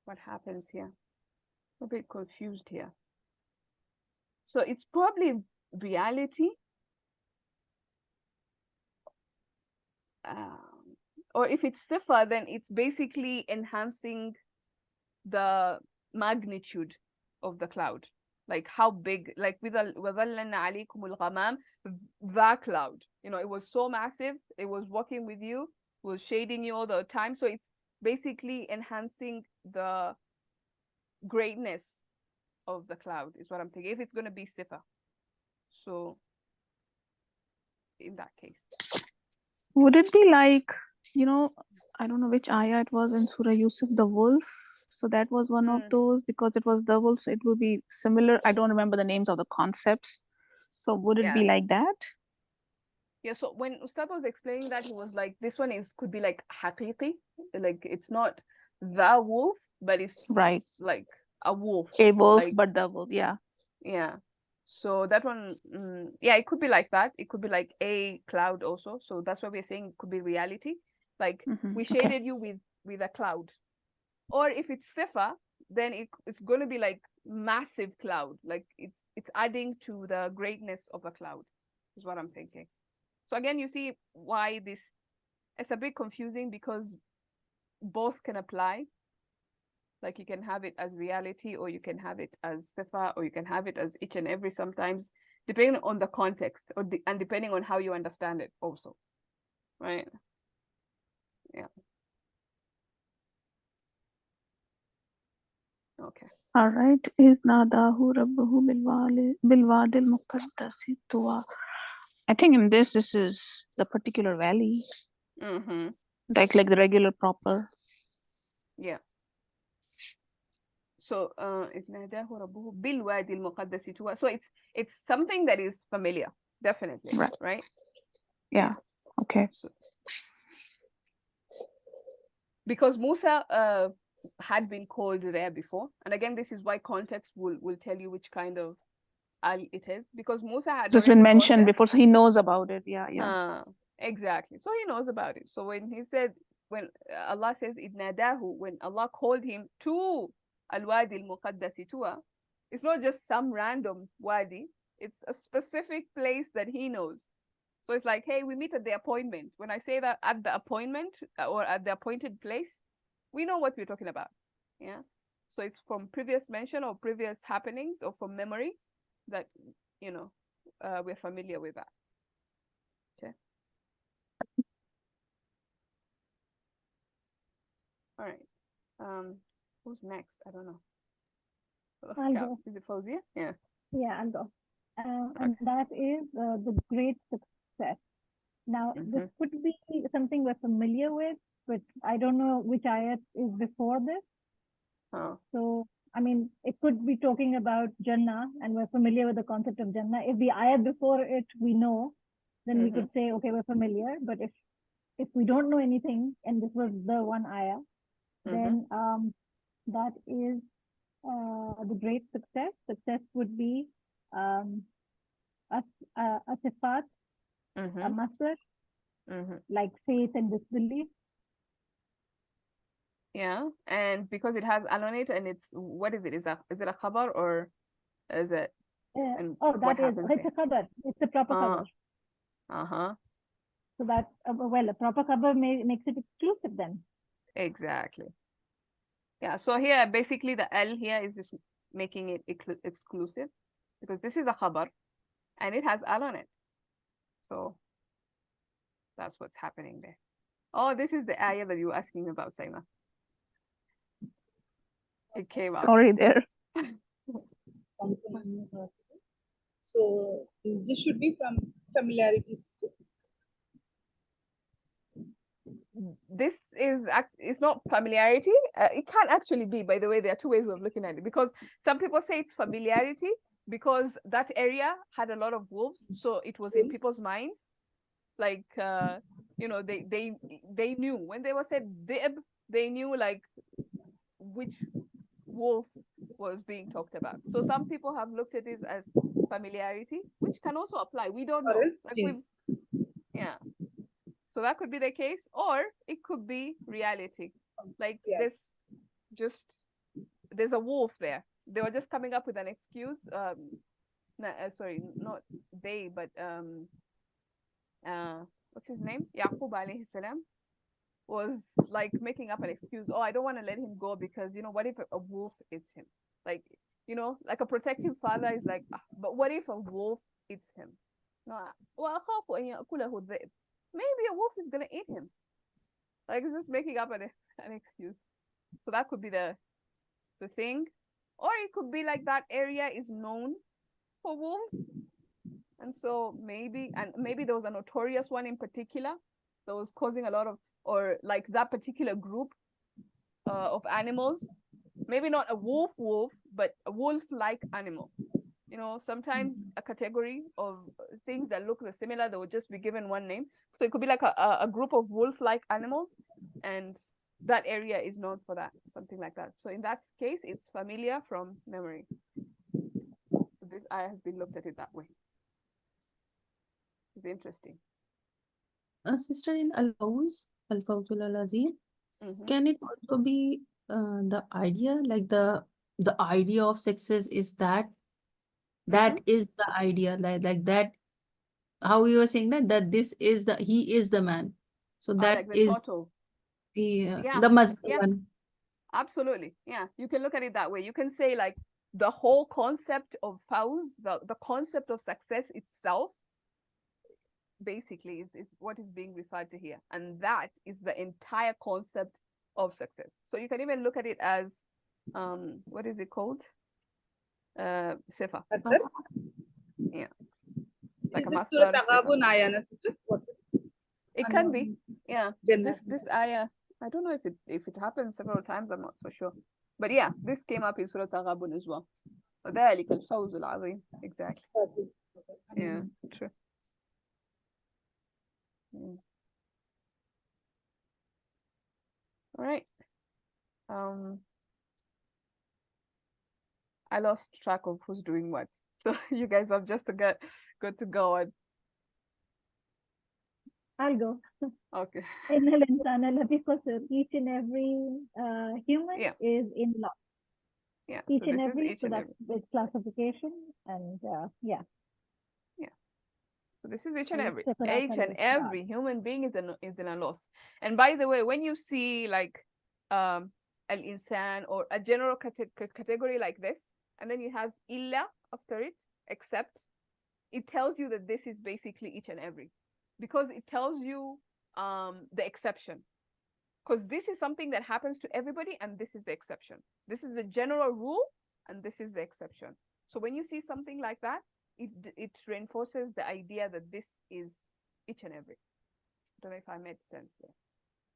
What happens here? I'm a bit confused here. So it's probably reality. Or if it's sifa, then it's basically enhancing the magnitude of the cloud, like how big, like وَظَلَّلْنَا عَلَيْكُمُ الْغَمَامِ, that cloud, you know, it was so massive, it was walking with you, was shading you all the time. So it's basically enhancing the greatness of the cloud is what I'm thinking, if it's going to be sifa. So in that case, would it be like, you know, I don't know which ayah it was in Surah Yusuf, the wolf? So that was one of those, because it was the wolf, so it would be similar. I don't remember the names of the concepts. So would it be like that? Yeah, so when Ustad was explaining that, he was like, this one could be like haqiqi, like it's not the wolf, but it's right, like a wolf. A wolf, like, but the wolf, yeah. Yeah. So that one, yeah, it could be like that. It could be like a cloud also. So that's why we're saying it could be reality. Like we shaded you with a cloud. Or if it's sifa, then it's going to be like massive cloud. Like it's adding to the greatness of the cloud is what I'm thinking. So again, you see why it's a bit confusing, because both can apply. Like you can have it as reality, or you can have it as sifa, or you can have it as each and every, sometimes depending on the context, and depending on how you understand it also, right? Yeah. Okay. All right. Is nadahu rabbuhu bilwadi al-muqaddasi tuwa. I think in this is the particular valley. Like the regular proper. Yeah. So nadahu rabbuhu bilwadi al-muqaddasi tuwa. So it's something that is familiar, definitely. Right? Yeah. Okay. So, because Musa had been called there before, and again, this is why context will tell you which kind of al it is, because Musa had just been mentioned before, so he knows about it. Yeah. Exactly. So he knows about it. So when Allah says idnadahu, when Allah called him to al-wadi al-muqaddasi tuwa, it's not just some random wadi, it's a specific place that he knows. So it's like, hey, we meet at the appointment. When I say that at the appointment or at the appointed place, we know what we're talking about. Yeah. So it's from previous mention or previous happenings or from memory that, you know, we're familiar with that. Okay. All right. Who's next? I don't know. I'll go. Is it Fauzia? Yeah. Yeah, I'll go. And that is the great success. Now, this could be something we're familiar with, but I don't know which ayat is before this. So, I mean, it could be talking about Jannah, and we're familiar with the concept of Jannah. If the ayat before it we know, then we could say, okay, we're familiar. But if we don't know anything, and this was the one ayah, then that is the great success. Success would be a sifat, a masdar, like faith and disbelief. Yeah, and because it has al on it, and it's, what is it? Is it a khabar, or is it? It's a khabar. It's a proper khabar. So that a proper khabar makes it exclusive then. Exactly. Yeah. So here, basically, the al here is just making it exclusive, because this is a khabar, and it has al on it. So that's what's happening there. Oh, this is the ayah that you were asking about, Saima. It came up. Sorry there. So this should be from familiarity system. This is it's not familiarity. It can actually be, by the way. There are two ways of looking at it, because some people say it's familiarity because that area had a lot of wolves, so it was in people's minds. Like you know, they knew when they were said dib, they knew like which wolf was being talked about. So some people have looked at it as familiarity, which can also apply. We don't know. Like yeah. So that could be the case, or it could be reality. Like there's a wolf there. They were just coming up with an excuse. sorry, not they, but what's his name? Yaqub alayhi salam was like making up an excuse. Oh, I don't want to let him go because, you know, what if a wolf eats him? Like, you know, like a protective father is like, but what if a wolf eats him? No, وأخاف أن يأكله الذئب. Maybe a wolf is gonna eat him. Like, it's just making up an excuse. So that could be the thing, or it could be like that area is known for wolves, and so maybe there was a notorious one in particular that was causing a lot of, or like that particular group of animals, maybe not a wolf, but a wolf-like animal. You know, sometimes a category of things that look similar, they will just be given one name. So it could be like a group of wolf-like animals, and that area is known for that, something like that. So in that case, it's familiar from memory. So this ayah has been looked at it that way. It's interesting. Sister, in Al-Fawzul Al-Azim, can it also be the idea, like the idea of success is that is the idea, like that, how you were saying that this is he is the man. So that like the is total. the Masdar one. Absolutely. Yeah, you can look at it that way. You can say like the whole concept of fawz, the concept of success itself, basically is what is being referred to here, and that is the entire concept of success. So you can even look at it as what is it called? Sifa. That's it. Yeah. Like Is a it Surah masdar sifa. Taghabun ayah, sister? What? It can be. Yeah. Jannah. This ayah, I don't know if it happens several times, I'm not so sure. But yeah, this came up in Surah Taghabun as well. وذلك الفوز العظيم. Exactly. Yeah, true. Yeah. All right. I lost track of who's doing what. So you guys have just got to go on. I'll go. Okay. إن الإنسان لفي خسر. Each and every human is in loss. Yeah. Each so and this every, is each so and that's every. its classification, and yeah. Yeah. So this is each and And every. Istiqraq Each and al-Islam. every human being is in a loss. And by the way, when you see like al-insan or a general category like this, and then you have illa after it, except, it tells you that this is basically each and every, because it tells you the exception, because this is something that happens to everybody, and this is the exception. This is the general rule, and this is the exception. So when you see something like that, it reinforces the idea that this is each and every. I don't know if I made sense there,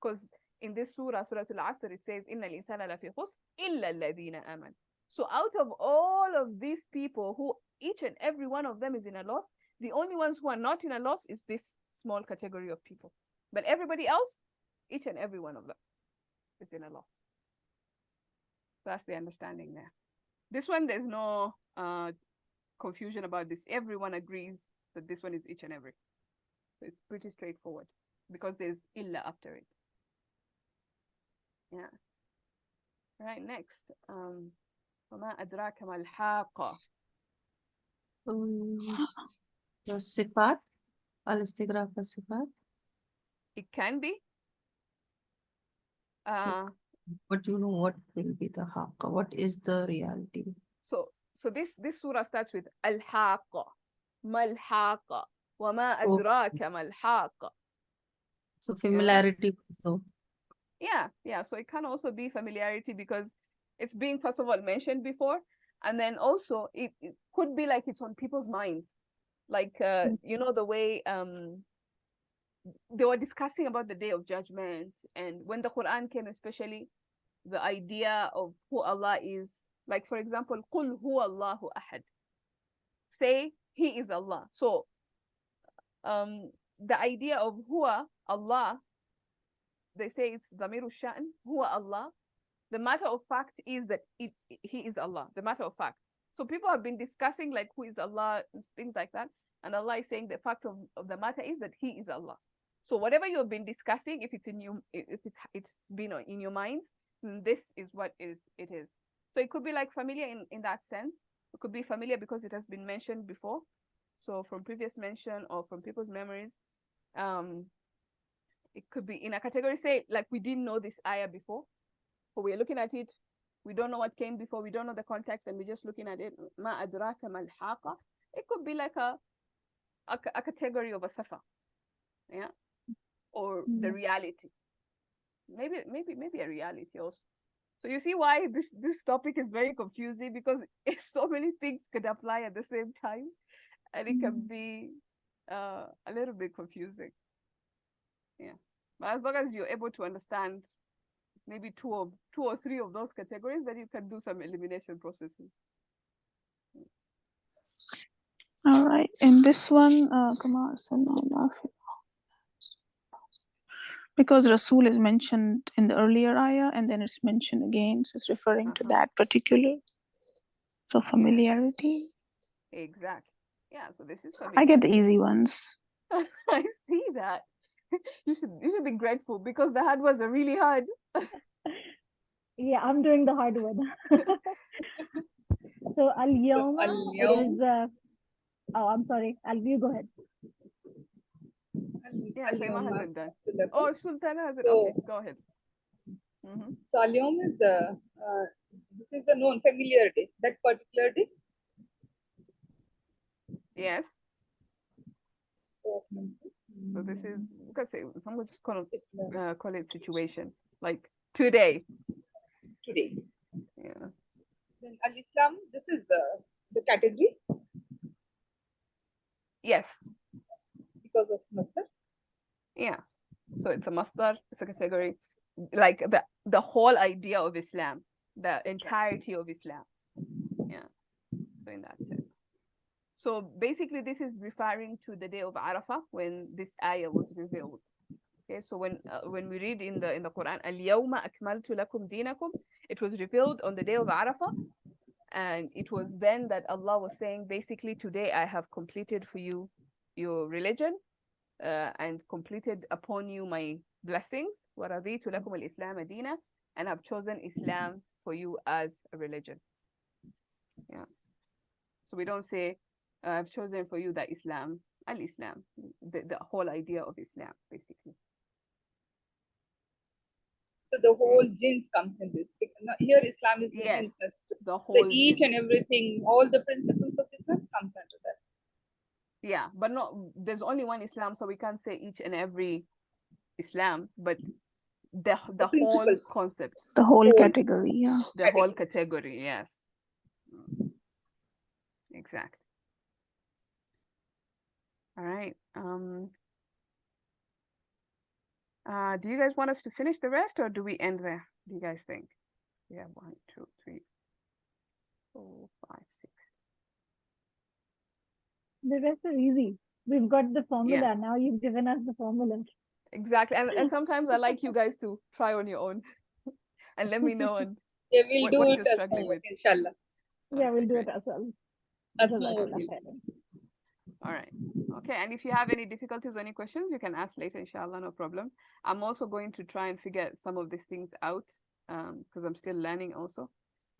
because in this surah, Surah Al-Asr, it says inna al-insana lafi khusr illa alladhina amanu. So out of all of these people, who each and every one of them is in a loss, the only ones who are not in a loss is this small category of people. But everybody else, each and every one of them is in a loss. That's the understanding there. This one, there's no confusion about this. Everyone agrees that this one is each and every. So it's pretty straightforward, because there's illa after it. Yeah. All right, next. وما أدراك ما الحاقة. The sifat, al-Istiqraq al-Sifat. It can be. But you know what will be the haqqa? What is the reality? So this surah starts with al-Haqqa. Mal Haqqa. وما أدراك ما الحاقة. So familiarity also. Yeah. So it can also be familiarity, because it's being, first of all, mentioned before, and then also it could be like it's on people's minds, like you know, the way they were discussing about the Day of Judgment, and when the Quran came, especially the idea of who Allah is. Like, for example, قُلْ هُوَ اللَّهُ أَحَدٌ. Say He is Allah. So the idea of huwa Allah, they say it's ضمير الشأن, huwa Allah. The matter of fact is that He is Allah. The matter of fact. So people have been discussing like who is Allah, things like that, and Allah is saying the fact of the matter is that He is Allah. So whatever you have been discussing, if it's in you, if it's been in your minds, then this is what it is. So it could be like familiar in that sense, It could be familiar because it has been mentioned before. So from previous mention or from people's memories, it could be in a category, say, like we didn't know this ayah before, but we're looking at it. We don't know what came before. We don't know the context, and we're just looking at it. Ma adraka mal haqa. It could be like a category of a safa, yeah, or the reality. Maybe a reality also. So you see why this topic is very confusing, because so many things could apply at the same time, and it can be a little bit confusing. Yeah, but as long as you're able to understand maybe two or three of those categories, then you can do some elimination processes. All right, in this one, because Rasul is mentioned in the earlier ayah and then it's mentioned again, so it's referring to that particular. So familiarity. Exactly. Yeah, so this is I get the easy ones. I see that. You should be grateful, because the hard ones are really hard. Yeah, I'm doing the hard one. So al-yawma is oh, I'm sorry. You go ahead. Yeah, Shaima hasn't done. Oh, Sultana hasn't. Okay, go ahead. So al-yawm is this is the known familiar day, that particular day. Yes. So this is, you can say, I'm going to just call it situation, like today. Today. Yeah. Then al-Islam, this is the category. Yes. Because of masdar. Yeah. So it's a masdar, it's a category, like the whole idea of Islam, the entirety of Islam. Yeah. So in that sense. So basically, this is referring to the day of Arafah, when this ayah was revealed. Okay, so when we read in the Quran, al-yawma akmaltu lakum dinakum, it was revealed on the day of Arafah, and it was then that Allah was saying, basically, today I have completed for you your religion, and completed upon you my blessings. Wa raditu lakum al-islam dina, and I've chosen Islam for you as a religion. Yeah. So we don't say, I've chosen for you the Islam, al-Islam, the whole idea of Islam, basically. So the whole jins comes in this. Here Islam is the Yes, jins. the whole each jins. and everything, all the principles of Islam comes under that. Yeah, but there's only one Islam, so we can't say each and every Islam, but the whole concept. The whole category, yeah. The whole category, yes. Exactly. All right. Do you guys want us to finish the rest, or do we end there? What do you guys think? We have 1, 2, 3, 4, 5, 6. The rest are easy. We've got the formula. Yeah. Now you've given us the formula. Exactly. And sometimes I like you guys to try on your own and let me know on what you're struggling with. Inshallah. Yeah, we'll do it ourselves. All right. Okay. And if you have any difficulties or any questions, you can ask later, inshallah, no problem. I'm also going to try and figure some of these things out, because I'm still learning also.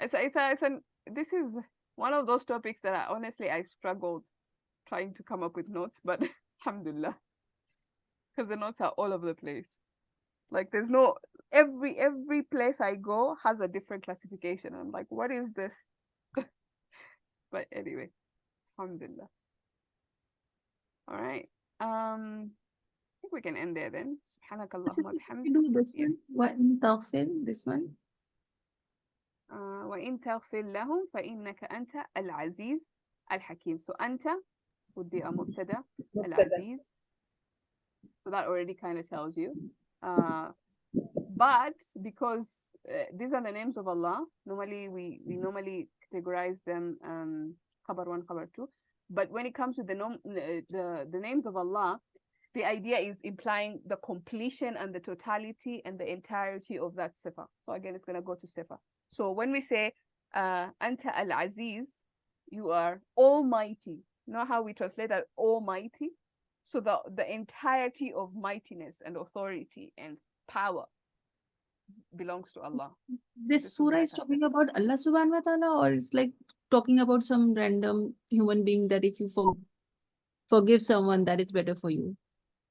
This is one of those topics that I struggled trying to come up with notes, but alhamdulillah, because the notes are all over the place. Like there's no, every place I go has a different classification. I'm like, what is this? But anyway, alhamdulillah. All right. I think we can end there then. Subhanakallahumma bihamdik. Do this one. What in taghfir? This one. وإن تغفر لهم فإنك أنت العزيز الحكيم. So أنت would be a mubtada, al-aziz. So that already kind of tells you. But because these are the names of Allah, normally we normally categorize them khabar 1, khabar 2. But when it comes to the names of Allah, the idea is implying the completion and the totality and the entirety of that sifa. So again, it's going to go to sifa. So when we say Anta al-Aziz, you are almighty. You know how we translate that almighty? So the entirety of mightiness and authority and power belongs to Allah. This surah is talking about Allah subhanahu wa ta'ala, or it's like talking about some random human being that if you forgive someone, that is better for you.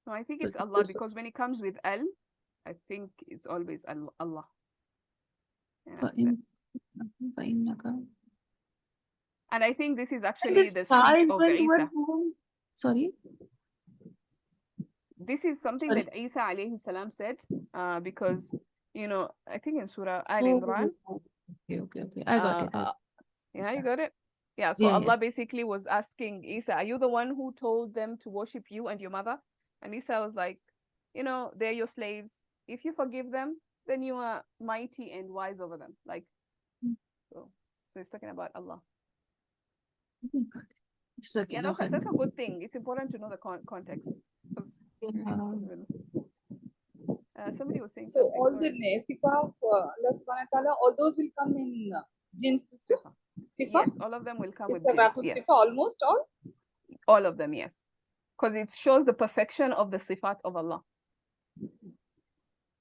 No, I think it's Allah, because when it comes with al, I think it's always Allah. Yeah, that's it. And I think this is actually the speech of Isa. Sorry? This is something that Isa alayhi salam said, because, you know, I think in Surah Al-Imran. Okay. I got it. Yeah, you got it? Yeah, so Allah basically was asking Isa, are you the one who told them to worship you and your mother? And Isa was like, you know, they're your slaves. If you forgive them, then you are mighty and wise over them. Like, so he's talking about Allah. Yeah, that's a good thing. It's important to know the context. Somebody was saying so something. all the sifa of Allah subhanahu wa ta'ala, all those will come in jins sifa? Yes, all of them will come with Istighfar jins. Yes. sifa, almost all of them, yes, because it shows the perfection of the sifat of Allah,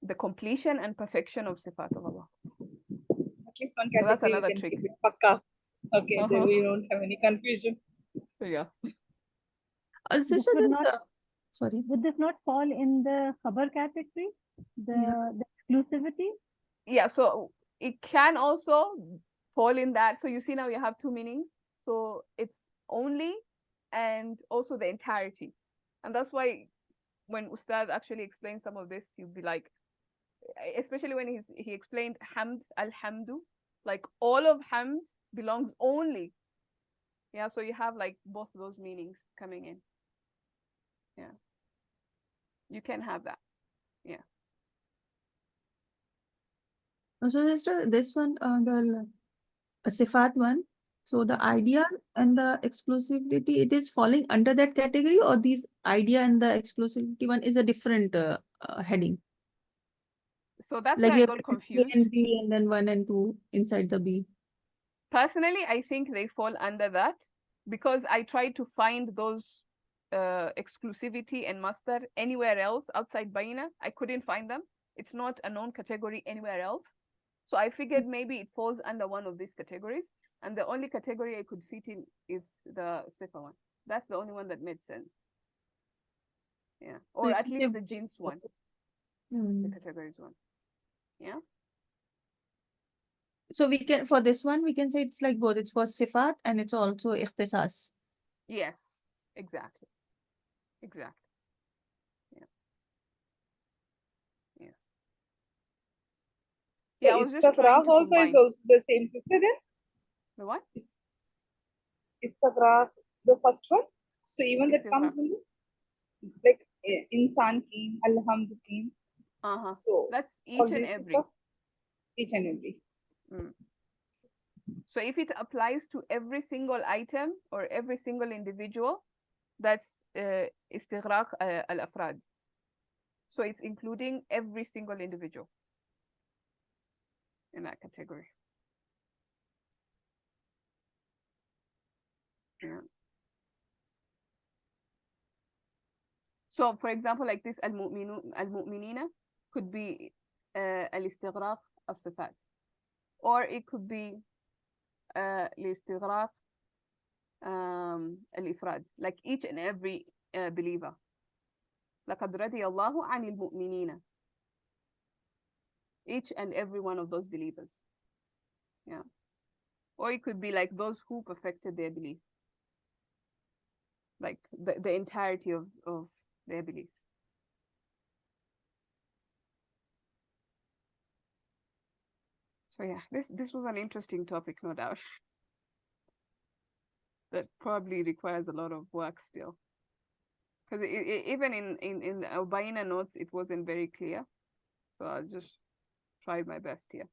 the completion and perfection of sifat of Allah. At least one category. So that's another trick. Pakka. Okay, then we don't have any confusion. Yeah. Sorry. Would this not fall in the khabar category? The exclusivity? Yeah, so it can also fall in that. So you see now you have two meanings. So it's only and also the entirety. And that's why when Ustad actually explains some of this, you'll be like, especially when he explained hamd, alhamdu, like all of hamd belongs only. Yeah, so you have like both those meanings coming in. Yeah. You can have that. Yeah. So sister, this one, the sifat one. So the idea and the exclusivity, it is falling under that category, or these idea and the exclusivity one is a different heading? So that's like where I got confused. A and B and then 1 and 2 inside the B. Personally, I think they fall under that because I tried to find those exclusivity and master anywhere else outside Baina. I couldn't find them. It's not a known category anywhere else. So I figured maybe it falls under one of these categories. And the only category I could fit in is the Sifa one. That's the only one that made sense. Yeah. Or at least the jeans one. The categories one. Yeah. So we can, for this one, we can say it's like both. It's for sifat and it's also ikhtisas. Yes, exactly. Exactly. Yeah. Yeah. So yeah, I was just trying to also is also the same, sister, then? The what? Istighfar, the first one. So even that comes in this, like insan ki, alhamdu ki. So that's each and every. Each and every. So if it applies to every single item or every single individual, that's istighraaq al-afrad. So it's including every single individual in that category. Yeah. So for example, like this al-mu'minina could be al-istighraq al-sifat, or it could be al-istighraq al-ifrad, like each and every believer. لقد رضي الله عن المؤمنين. Each and every one of those believers. Yeah. Or it could be like those who perfected their belief. Like the entirety of their belief. So yeah, this was an interesting topic, no doubt. That probably requires a lot of work still. Because even in the Baina notes, it wasn't very clear. So I'll just try my best here.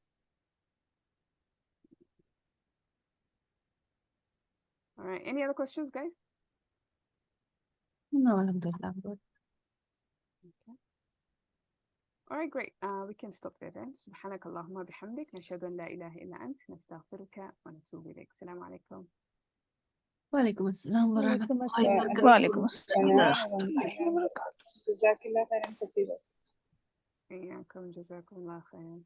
All right. Any other questions, guys? No, alhamdulillah. Good. Okay. All right, great. We can stop there then. سبحانك اللهم بحمدك نشهد أن لا إله إلا أنت نستغفرك ونتوب إليك. السلام عليكم. وعليكم السلام ورحمة الله وبركاته. وعليكم السلام. جزاك الله خيرا كثيرا. إياكم جزاكم الله خيرا.